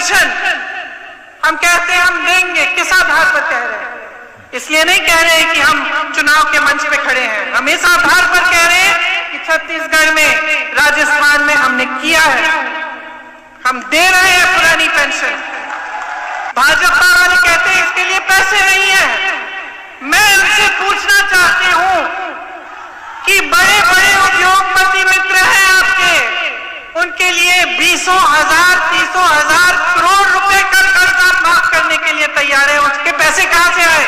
Pension हम कहते हैं हम देंगे, किस आधार पर कह रहे हैं? इसलिए नहीं कह रहे कि हम चुनाव के मंच पे खड़े हैं, हम इस आधार पर कह रहे हैं कि छत्तीसगढ़ में, राजस्थान में हमने किया है, हम दे रहे हैं पुरानी पेंशन। भाजपा वाले कहते हैं इसके लिए पैसे नहीं है। मैं उनसे पूछना चाहती हूं कि बड़े बड़े उद्योगपति मित्र हैं आपके, उनके लिए 20,000 30,000 करोड़ रुपए का कर्जा माफ करने के लिए तैयार है, उसके पैसे कहां से आए?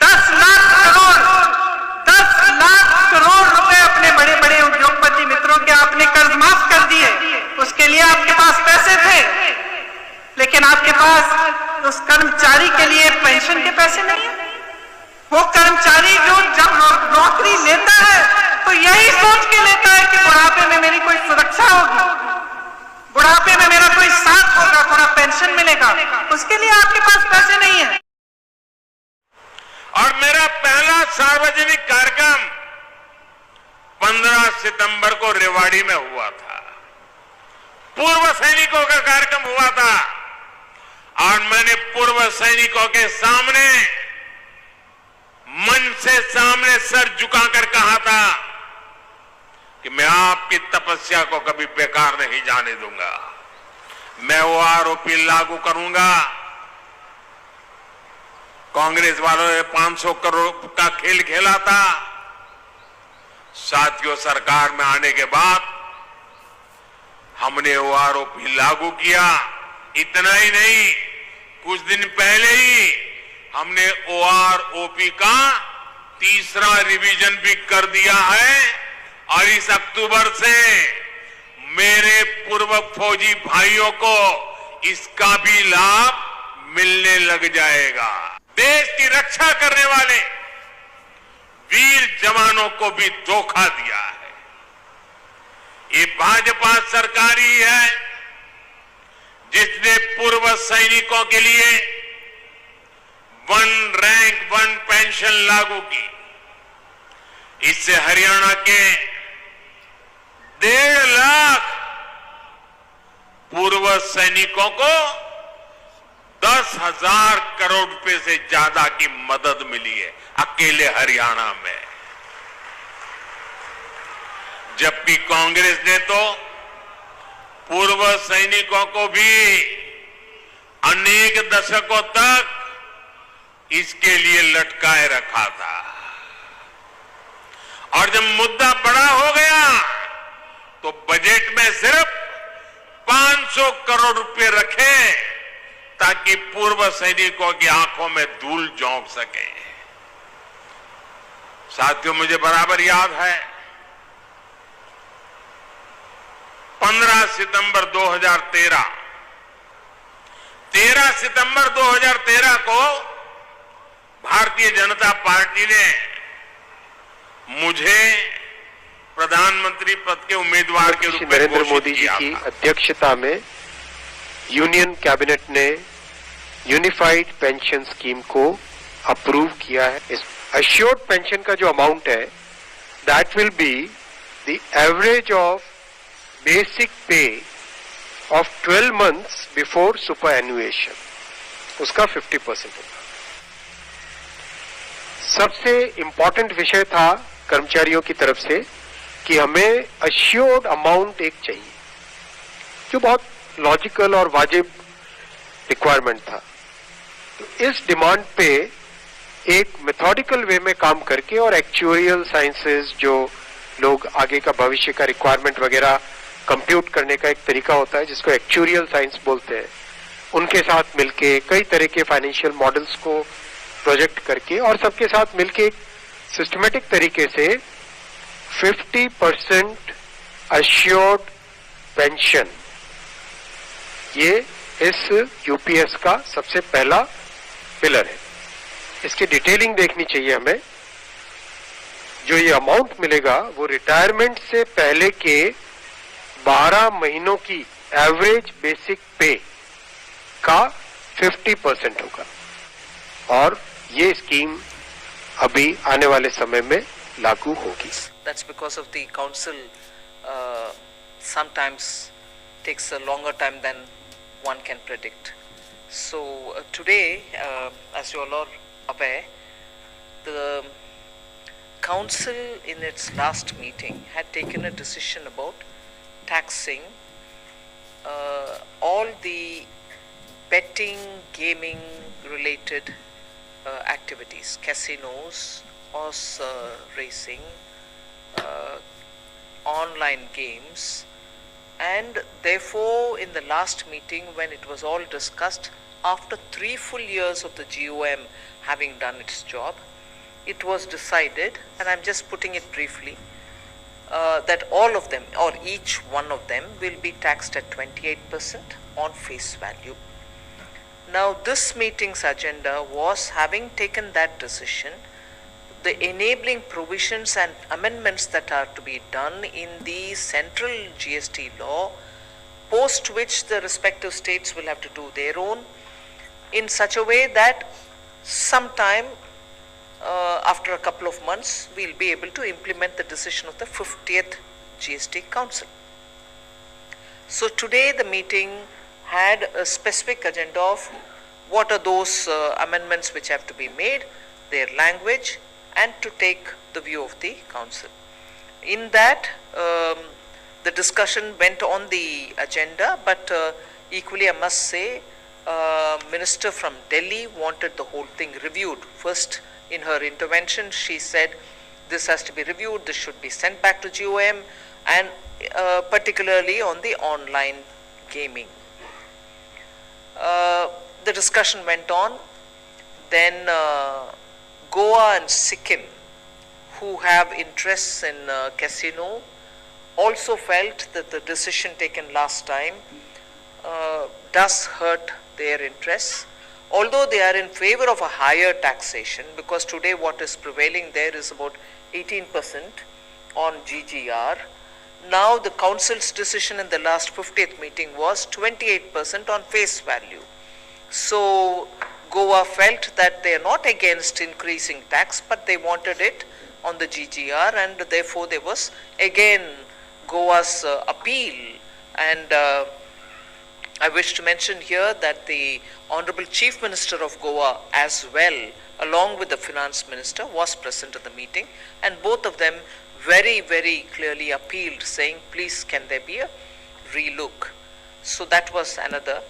10 लाख करोड़ रुपए अपने बड़े बड़े उद्योगपति मित्रों के आपने कर्ज माफ कर दिए, उसके लिए आपके पास पैसे थे, लेकिन आपके पास उस कर्मचारी के लिए पेंशन के पैसे नहीं है। वो कर्मचारी जो जब नौकरी लेता है तो यही सोच के लेता है कि बुढ़ापे में मेरी कोई सुरक्षा होगी, बुढ़ापे में मेरा कोई साथ होगा, थोड़ा पेंशन मिलेगा, उसके लिए आपके पास पैसे नहीं है। और मेरा पहला सार्वजनिक कार्यक्रम 15 सितंबर को रेवाड़ी में हुआ था, पूर्व सैनिकों का कार्यक्रम हुआ था, और मैंने पूर्व सैनिकों के सामने मंच से सामने सर झुकाकर कहा था कि मैं आपकी तपस्या को कभी बेकार नहीं जाने दूंगा, मैं वो आरोपी लागू करूंगा। कांग्रेस वालों ने 500 करोड़ का खेल खेला था। साथियों, सरकार में आने के बाद हमने वो आरोपी लागू किया। इतना ही नहीं, कुछ दिन पहले ही हमने OROP का तीसरा रिवीजन भी कर दिया है, और इस अक्टूबर से मेरे पूर्व फौजी भाइयों को इसका भी लाभ मिलने लग जाएगा। देश की रक्षा करने वाले वीर जवानों को भी धोखा दिया है। ये भाजपा सरकार ही है जिसने पूर्व सैनिकों के लिए 1 रैंक 1 पेंशन लागू की। इससे हरियाणा के 1.5 लाख पूर्व सैनिकों को 10,000 करोड़ रुपए से ज्यादा की मदद मिली है अकेले हरियाणा में। जबकि कांग्रेस ने तो पूर्व सैनिकों को भी अनेक दशकों तक इसके लिए लटकाए रखा था, और जब मुद्दा बड़ा हो गया तो बजट में सिर्फ 500 करोड़ रुपए रखे ताकि पूर्व सैनिकों की आंखों में धूल झोंक सके। साथियों, मुझे बराबर याद है 15 सितंबर 2013 सितंबर 2013 को भारतीय जनता पार्टी ने मुझे प्रधानमंत्री पद के उम्मीदवार के रूप में नरेंद्र मोदी जी की अध्यक्षता में यूनियन कैबिनेट ने यूनिफाइड पेंशन स्कीम को अप्रूव किया है। इस अश्योर्ड पेंशन का जो अमाउंट है that will be the average of basic पे ऑफ 12 मंथ्स बिफोर सुपर एनुएशन, उसका 50% होगा। सबसे इंपॉर्टेंट विषय था कर्मचारियों की तरफ से कि हमें अश्योर्ड अमाउंट एक चाहिए, जो बहुत लॉजिकल और वाजिब रिक्वायरमेंट था। तो इस डिमांड पे एक मेथोडिकल वे में काम करके और एक्चुअरियल साइंसेस, जो लोग आगे का भविष्य का रिक्वायरमेंट वगैरह कंप्यूट करने का एक तरीका होता है जिसको एक्चुअरियल साइंस बोलते हैं, उनके साथ मिलके कई तरह के फाइनेंशियल मॉडल्स को प्रोजेक्ट करके और सबके साथ मिलके एक सिस्टमेटिक तरीके से 50% अश्योर्ड पेंशन, ये इस यूपीएस का सबसे पहला पिलर है। इसकी डिटेलिंग देखनी चाहिए हमें। जो ये अमाउंट मिलेगा वो रिटायरमेंट से पहले के 12 महीनों की एवरेज बेसिक पे का 50% होगा, और ये स्कीम अभी आने वाले समय में लागू होगी। That's because of the council sometimes takes a longer time than one can predict. So today, as you all are aware, the council in its last meeting had taken a decision about taxing all the betting, gaming related activities, casinos, horse racing, online games, and therefore in the last meeting when it was all discussed, after 3 full years of the GOM having done its job, it was decided, and I'm just putting it briefly, that all of them or each one of them will be taxed at 28% on face value. Now this meeting's agenda was, having taken that decision, the enabling provisions and amendments that are to be done in the central GST law, post which the respective states will have to do their own, in such a way that sometime after a couple of months we'll be able to implement the decision of the 50th GST Council. So today the meeting had a specific agenda of what are those amendments which have to be made, their language, and to take the view of the council. In that, the discussion went on the agenda, but equally I must say, Minister from Delhi wanted the whole thing reviewed. First, in her intervention, she said this has to be reviewed, this should be sent back to GOM, and particularly on the online gaming. The discussion went on. Then Goa and Sikkim, who have interests in casino, also felt that the decision taken last time does hurt their interests, although they are in favor of a higher taxation, because today what is prevailing there is about 18% on GGR. Now the council's decision in the last 50th meeting was 28% on face value. So Goa felt that they are not against increasing tax, but they wanted it on the GGR, and therefore there was again Goa's appeal. And I wish to mention here that the Honorable Chief Minister of Goa as well, along with the Finance Minister, was present at the meeting, and both of them very, very clearly appealed, saying, please can there be a relook. So that was another.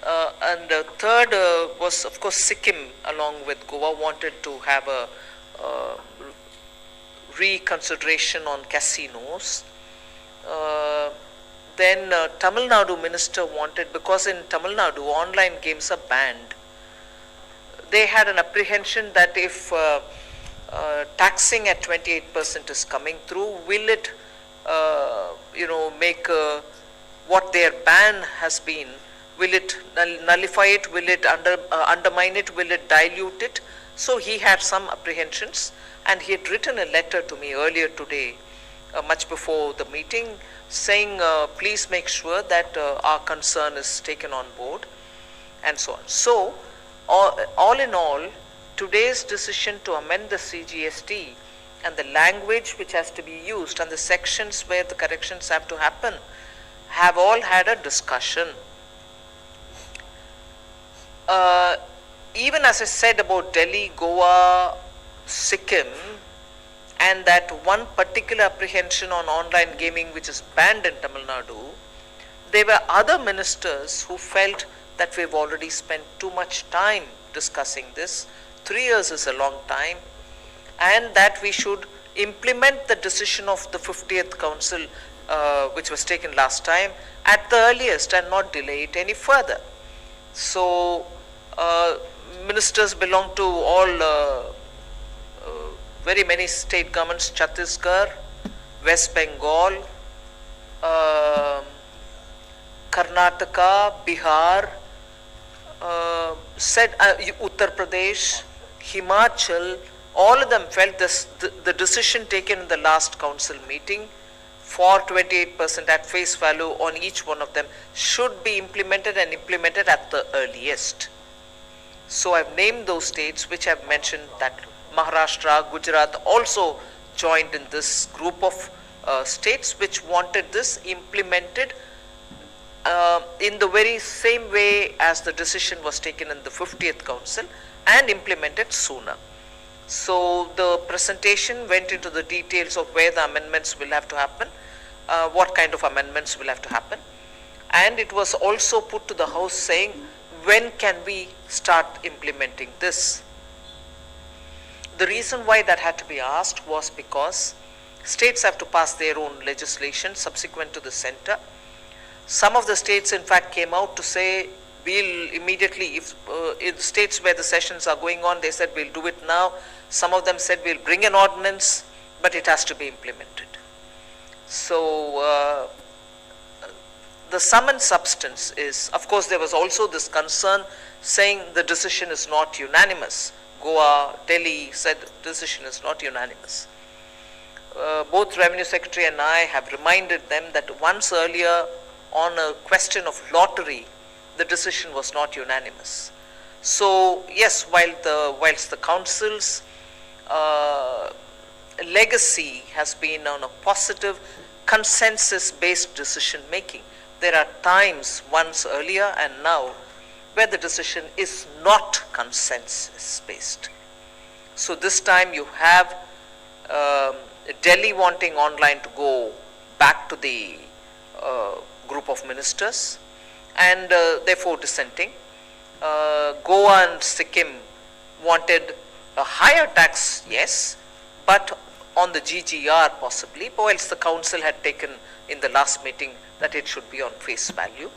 And the third was, of course, Sikkim, along with Goa, wanted to have a reconsideration on casinos. Then Tamil Nadu minister wanted, because in Tamil Nadu online games are banned, they had an apprehension that if taxing at 28% is coming through, will it make what their ban has been, will it nullify it, will it undermine it, will it dilute it? So he had some apprehensions, and he had written a letter to me earlier today, much before the meeting, saying please make sure that our concern is taken on board, and so on. So all in all, today's decision to amend the CGST and the language which has to be used and the sections where the corrections have to happen have all had a discussion. Even as I said about Delhi, Goa, Sikkim, and that one particular apprehension on online gaming which is banned in Tamil Nadu, there were other ministers who felt that we've already spent too much time discussing this. 3 years is a long time, and that we should implement the decision of the 50th Council which was taken last time at the earliest and not delay it any further. So ministers belong to all very many state governments, Chhattisgarh, West Bengal, Karnataka, Bihar, Uttar Pradesh, Himachal, all of them felt this, the decision taken in the last council meeting for 28% at face value on each one of them should be implemented, and implemented at the earliest. So I've named those states which I've mentioned, that Maharashtra, Gujarat also joined in this group of states which wanted this implemented in the very same way as the decision was taken in the 50th Council and implemented sooner. So the presentation went into the details of where the amendments will have to happen, what kind of amendments will have to happen, and it was also put to the House saying when can we start implementing this. The reason why that had to be asked was because states have to pass their own legislation subsequent to the center. Some of the states in fact came out to say we'll immediately, if in states where the sessions are going on, they said we'll do it now. Some of them said we'll bring an ordinance, but it has to be implemented. So the sum and substance is, of course there was also this concern saying the decision is not unanimous. Goa, Delhi said the decision is not unanimous. Both Revenue Secretary and I have reminded them that once earlier on a question of lottery, the decision was not unanimous. So yes, whilst the Council's legacy has been on a positive consensus-based decision making, there are times once earlier and now where the decision is not consensus-based. So this time you have Delhi wanting online to go back to the group of ministers and therefore dissenting. Goa and Sikkim wanted a higher tax, yes, but on the GGR possibly, whilst the Council had taken in the last meeting that it should be on face value.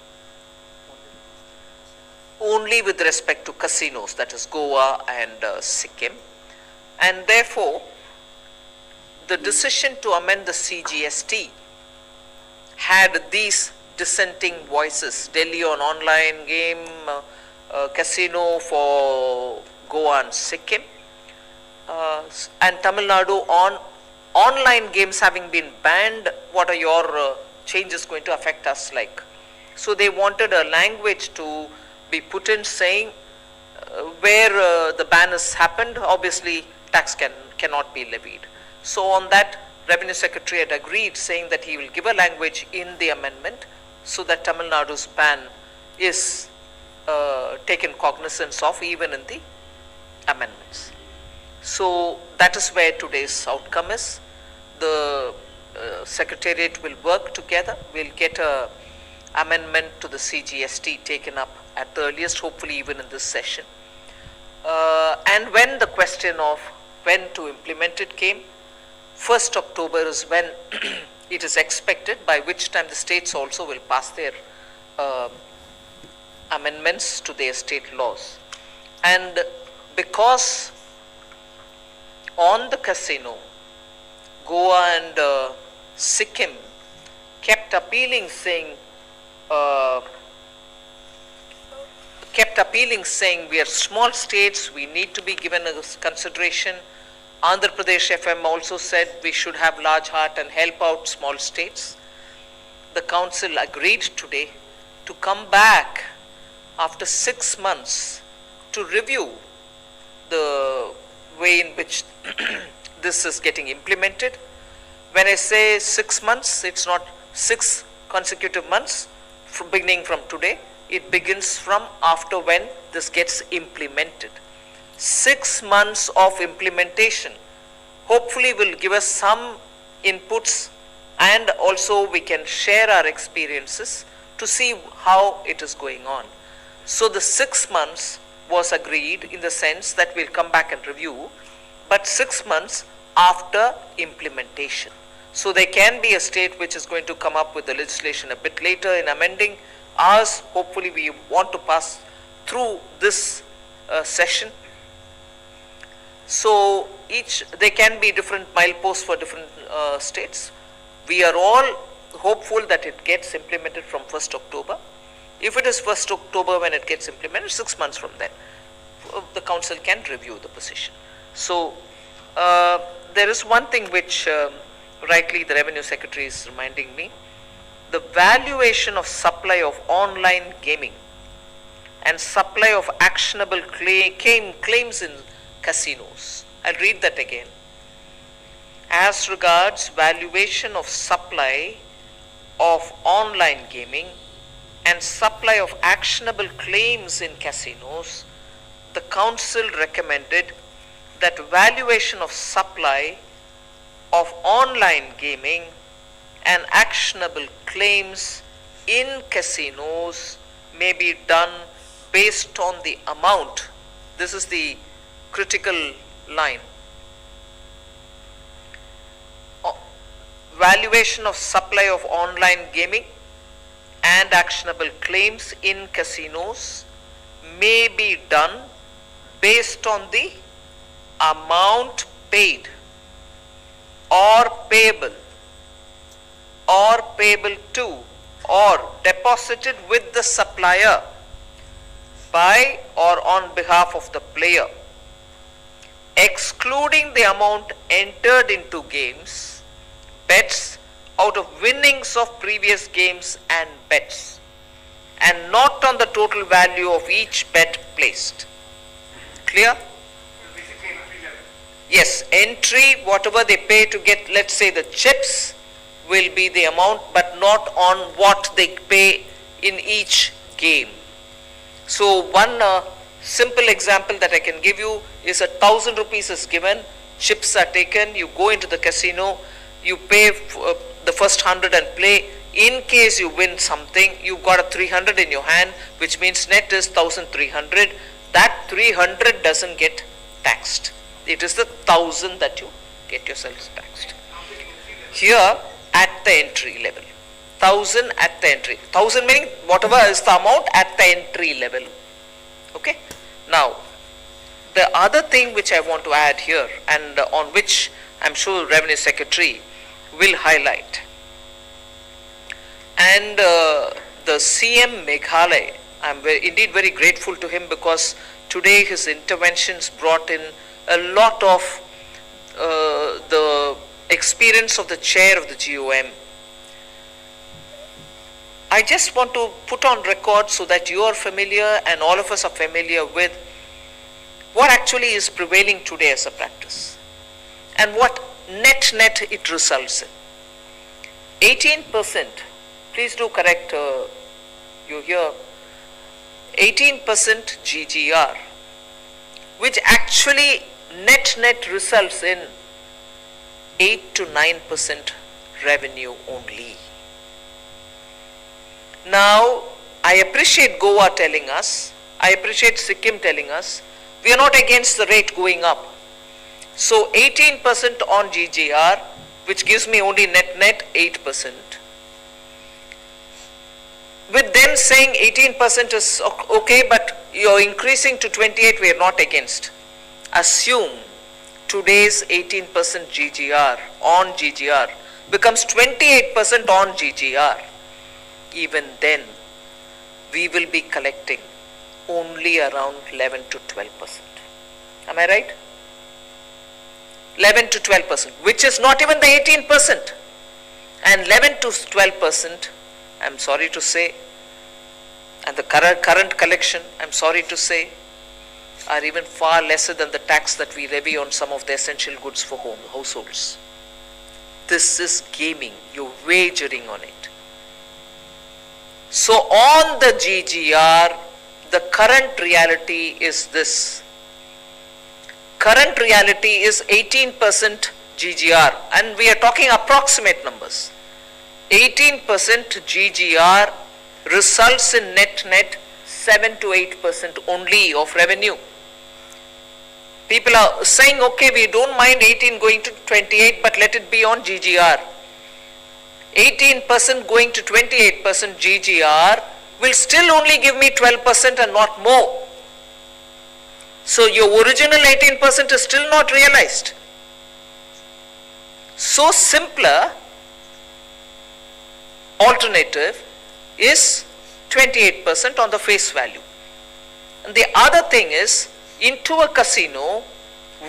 Only with respect to casinos, that is Goa and Sikkim. And therefore, the decision to amend the CGST had these dissenting voices. Delhi on online game, casino for Goa and Sikkim, and Tamil Nadu on online games having been banned. What are your changes going to affect us like? So they wanted a language to be put in saying where the ban has happened, obviously tax cannot be levied. So on that, Revenue Secretary had agreed, saying that he will give a language in the amendment so that Tamil Nadu's ban is taken cognizance of even in the amendments. So that is where today's outcome is. The Secretariat will work together. We'll get a amendment to the CGST taken up at the earliest, hopefully even in this session. And when the question of when to implement it came, 1st October is when it is expected, by which time the states also will pass their amendments to their state laws. And because on the casino, Goa and Sikkim kept appealing saying we are small states, we need to be given a consideration. Andhra Pradesh FM also said we should have large heart and help out small states. The Council agreed today to come back after 6 months to review the way in which this is getting implemented. When I say 6 months, it's not 6 consecutive months beginning from today. It begins from after when this gets implemented. 6 months of implementation hopefully will give us some inputs, and also we can share our experiences to see how it is going on. So the 6 months was agreed in the sense that we'll come back and review, but 6 months after implementation. So there can be a state which is going to come up with the legislation a bit later in amending. Ours, hopefully we want to pass through this session. So there can be different mileposts for different states. We are all hopeful that it gets implemented from 1st October. If it is 1st October when it gets implemented, 6 months from then, the Council can review the position. So there is one thing which rightly the Revenue Secretary is reminding me. The valuation of supply of online gaming and supply of actionable claims in casinos. I'll read that again. As regards valuation of supply of online gaming and supply of actionable claims in casinos, the Council recommended that valuation of supply of online gaming and actionable claims in casinos may be done based on the amount. This is the critical line. Valuation of supply of online gaming and actionable claims in casinos may be done based on the amount paid or payable to or deposited with the supplier by or on behalf of the player, excluding the amount entered into games, bets out of winnings of previous games and bets, and not on the total value of each bet placed. Clear? Yes, entry, whatever they pay to get, let's say the chips, will be the amount, but not on what they pay in each game. So one simple example that I can give you is 1,000 rupees is given, chips are taken, you go into the casino, you pay the first 100 and play. In case you win something, you got a 300 in your hand, which means net is 1,300. That 300 doesn't get taxed. It is the 1,000 that you get yourselves taxed. Here at the entry level, 1,000 at the entry. 1,000 meaning whatever is the amount at the entry level. Okay. Now, the other thing which I want to add here, and on which I'm sure Revenue Secretary will highlight, and the CM Meghalaya, I'm indeed very grateful to him, because today his interventions brought in a lot of the experience of the chair of the GOM. I just want to put on record so that you are familiar and all of us are familiar with what actually is prevailing today as a practice and what net it results in. 18%, please do correct, you hear, 18% GGR, which actually net results in 8 to 9% revenue only. Now, I appreciate Goa telling us, I appreciate Sikkim telling us, we are not against the rate going up. So 18% on GGR, which gives me only net 8%. With them saying 18% is okay, but you're increasing to 28, we are not against. Assume today's 18% GGR on GGR becomes 28% on GGR. Even then, we will be collecting only around 11 to 12%. Am I right? 11 to 12%, which is not even the 18%. And 11 to 12%, I'm sorry to say, and the current collection, I'm sorry to say, are even far lesser than the tax that we levy on some of the essential goods for households. This is gaming, you're wagering on it. So on the GGR, the current reality is this. Current reality is 18% GGR, and we are talking approximate numbers. 18% GGR results in net 7 to 8% only of revenue. People are saying, okay, we don't mind 18 going to 28, but let it be on GGR. 18% going to 28% GGR will still only give me 12% and not more. So your original 18% is still not realized. So simpler alternative is 28% on the face value. And the other thing is, into a casino,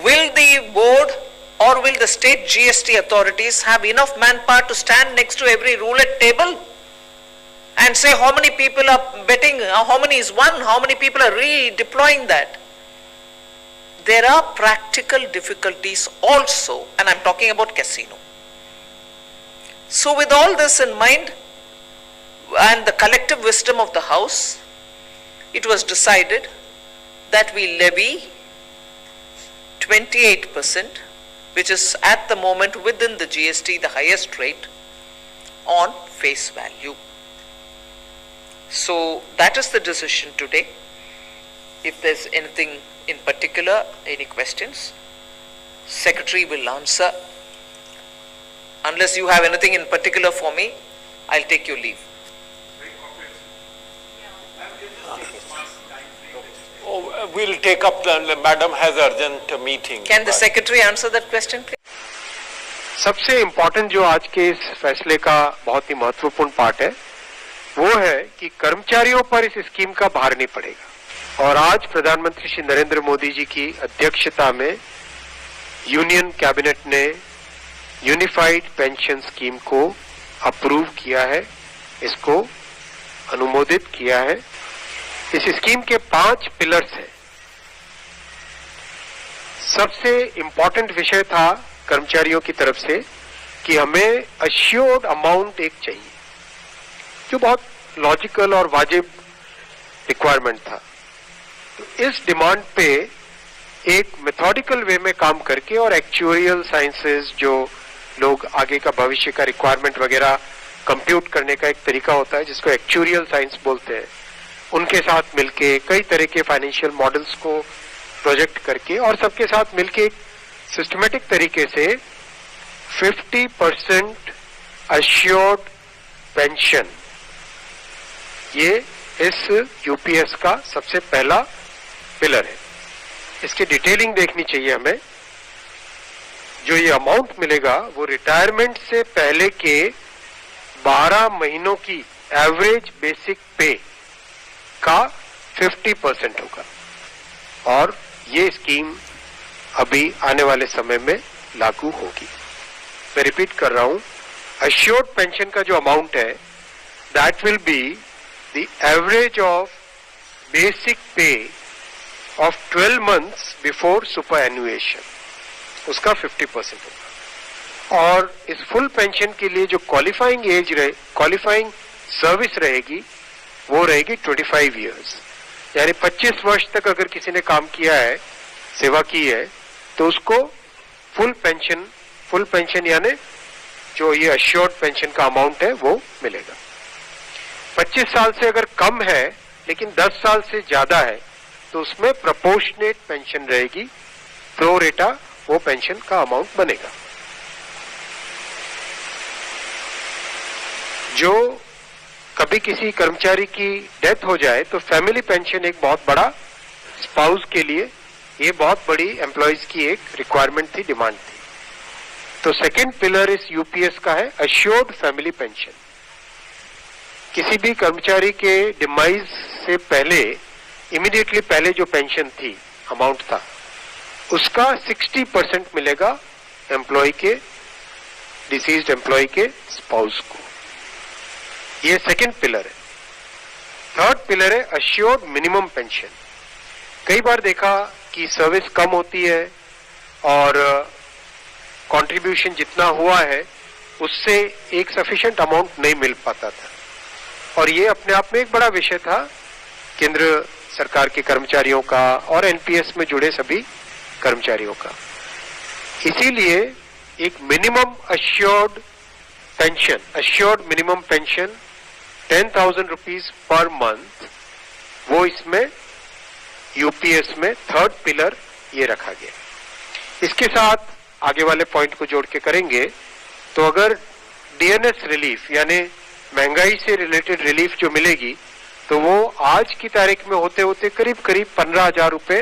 will the board or will the state GST authorities have enough manpower to stand next to every roulette table and say how many people are betting, how many is won, how many people are redeploying that? There are practical difficulties also, and I'm talking about casino. So with all this in mind, and the collective wisdom of the House, it was decided that we levy 28%, which is at the moment within the GST the highest rate, on face value. So that is the decision today. If there's anything in particular, any questions, Secretary will answer. Unless you have anything in particular for me, I'll take your leave. Oh, we'll take up the madam has urgent meeting. Can the Secretary answer that question, please? सबसे important जो आज के इस फैसले का बहुत ही महत्वपूर्ण part है वो है कि कर्मचारियों पर इस स्कीम का भार नहीं पड़ेगा। और आज प्रधानमंत्री श्री नरेंद्र मोदी जी की अध्यक्षता में यूनियन कैबिनेट ने यूनिफाइड पेंशन स्कीम को अप्रूव किया है, इसको अनुमोदित किया है। इस स्कीम के 5 पिलर्स हैं। सबसे इम्पोर्टेंट विषय था कर्मचारियों की तरफ से कि हमें अश्योर्ड अमाउंट एक चाहिए, जो बहुत लॉजिकल और वाजिब रिक्वायरमेंट था। तो इस डिमांड पे एक मेथोडिकल वे में काम करके और एक्चुअरियल साइंसेस, जो लोग आगे का भविष्य का रिक्वायरमेंट वगैरह कंप्यूट करने का एक तरीका होता है जिसको एक्चुअरियल साइंस बोलते हैं, उनके साथ मिलके कई तरह के फाइनेंशियल मॉडल्स को प्रोजेक्ट करके और सबके साथ मिलके एक सिस्टमेटिक तरीके से 50% अश्योर्ड पेंशन, ये इस यूपीएस का सबसे पहला पिलर है। इसकी डिटेलिंग देखनी चाहिए हमें। जो ये अमाउंट मिलेगा वो रिटायरमेंट से पहले के 12 महीनों की एवरेज बेसिक पे का 50% होगा। और ये स्कीम अभी आने वाले समय में लागू होगी। मैं रिपीट कर रहा हूं, अश्योर्ड पेंशन का जो अमाउंट है that will be the average of basic पे ऑफ 12 मंथ्स बिफोर सुपर एनुएशन, उसका 50% होगा। और इस फुल पेंशन के लिए जो क्वालिफाइंग एज रहे, क्वालिफाइंग सर्विस रहेगी, वो रहेगी 25 इयर्स। यानी 25 वर्ष तक अगर किसी ने काम किया है, सेवा की है, तो उसको फुल पेंशन यानी जो ये अश्योर्ड पेंशन का अमाउंट है वो मिलेगा। 25 साल से अगर कम है लेकिन 10 साल से ज्यादा है तो उसमें प्रोपोर्शनेट पेंशन रहेगी, प्रो रेटा वो पेंशन का अमाउंट बनेगा। जो कभी किसी कर्मचारी की डेथ हो जाए तो फैमिली पेंशन एक बहुत बड़ा, स्पाउस के लिए ये बहुत बड़ी एम्प्लॉयज की एक रिक्वायरमेंट थी, डिमांड थी। तो सेकंड पिलर इस यूपीएस का है अश्योर्ड फैमिली पेंशन। किसी भी कर्मचारी के डिमाइज से पहले, इमीडिएटली पहले जो पेंशन थी, अमाउंट था, उसका 60% मिलेगा एम्प्लॉय के, डिसीज्ड एम्प्लॉय के स्पाउस को। ये सेकंड पिलर है। थर्ड पिलर है अश्योर्ड मिनिमम पेंशन। कई बार देखा कि सर्विस कम होती है और कंट्रीब्यूशन जितना हुआ है उससे एक सफिशिएंट अमाउंट नहीं मिल पाता था, और ये अपने आप में एक बड़ा विषय था केंद्र सरकार के कर्मचारियों का और एनपीएस में जुड़े सभी कर्मचारियों का। इसीलिए एक minimum assured pension, assured minimum pension 10,000 rupees per month, वो इसमें यूपीएस में थर्ड पिलर ये रखा गया। इसके साथ आगे वाले पॉइंट को जोड़ के करेंगे तो अगर डीएनएस रिलीफ यानी महंगाई से रिलेटेड रिलीफ जो मिलेगी तो वो आज की तारीख में होते होते करीब 15,000 रुपए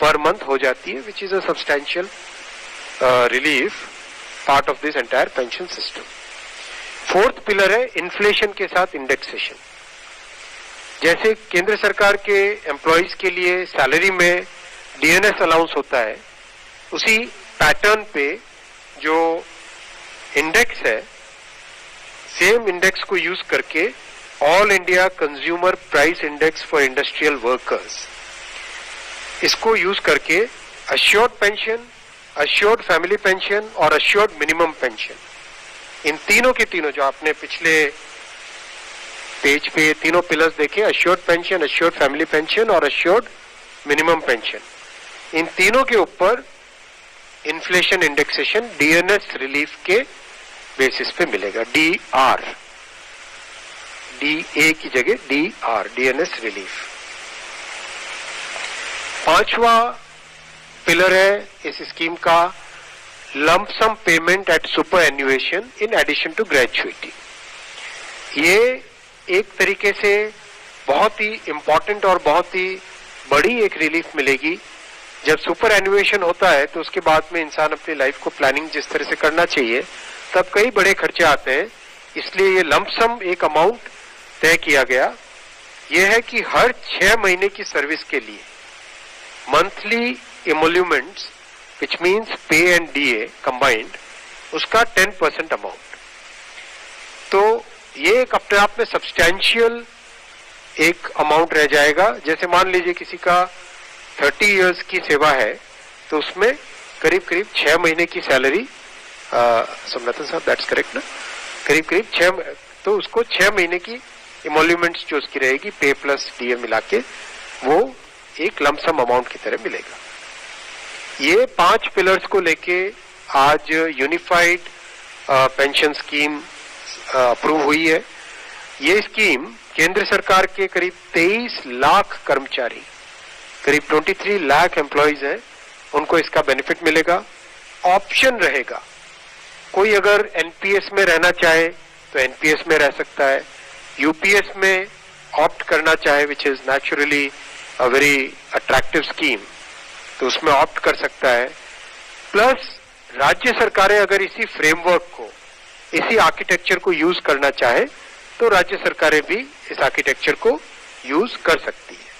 पर मंथ हो जाती है, which is a substantial relief part of this entire pension system. Fourth pillar है इन्फ्लेशन के साथ इंडेक्सेशन। जैसे केंद्र सरकार के एम्प्लॉयज के लिए सैलरी में डीएनएस अलाउंस होता है, उसी पैटर्न पे जो इंडेक्स है, सेम इंडेक्स को यूज करके all India consumer price index for industrial workers, इसको यूज करके assured pension, assured family pension और अश्योर्ड मिनिमम पेंशन, इन तीनों के तीनों जो आपने पिछले पेज पे ये तीनों पिलर्स देखें, assured pension, assured family pension और अश्योर्ड मिनिमम पेंशन। इन तीनों के ऊपर इन्फ्लेशन इंडेक्सेशन डीएनएस रिलीफ के बेसिस पे मिलेगा, डीआर, डीए की जगह डीआर, डीएनएस रिलीफ। पांचवा पिलर है इस स्कीम का lump sum payment at superannuation in addition to gratuity. ये एक तरीके से बहुत ही इंपॉर्टेंट और बहुत ही बड़ी एक रिलीफ मिलेगी। जब सुपर एन्युएशन होता है तो उसके बाद में इंसान अपनी लाइफ को प्लानिंग जिस तरह से करना चाहिए तब कई बड़े खर्चे आते हैं, इसलिए ये लंप सम एक अमाउंट तय किया गया। यह है कि हर 6 महीने की सर्विस के लिए मंथली इमोल्यूमेंट्स विच मीन्स पे एंड डीए कंबाइंड, उसका 10% अमाउंट। तो ये एक अपने आप में सब्सटैंशियल एक अमाउंट रह जाएगा। जैसे मान लीजिए किसी का 30 इयर्स की सेवा है तो उसमें करीब करीब 6 महीने की सैलरी, समनाथन साहब दैट्स करेक्ट ना, करीब करीब 6, तो उसको 6 महीने की इमोल्यूमेंट्स जो उसकी रहेगी पे प्लस डीए मिला के वो एक लमसम अमाउंट की तरह मिलेगा। ये 5 पिलर्स को लेके आज यूनिफाइड पेंशन स्कीम अप्रूव हुई है। ये स्कीम केंद्र सरकार के करीब 23 लाख कर्मचारी, करीब 23 लाख एम्प्लॉइज हैं, उनको इसका बेनिफिट मिलेगा। ऑप्शन रहेगा, कोई अगर एनपीएस में रहना चाहे तो एनपीएस में रह सकता है, यूपीएस में ऑप्ट करना चाहे which is naturally a very attractive scheme तो उसमें ऑप्ट कर सकता है। प्लस राज्य सरकारें अगर इसी फ्रेमवर्क को, इसी आर्किटेक्चर को यूज करना चाहे तो राज्य सरकारें भी इस आर्किटेक्चर को यूज कर सकती है।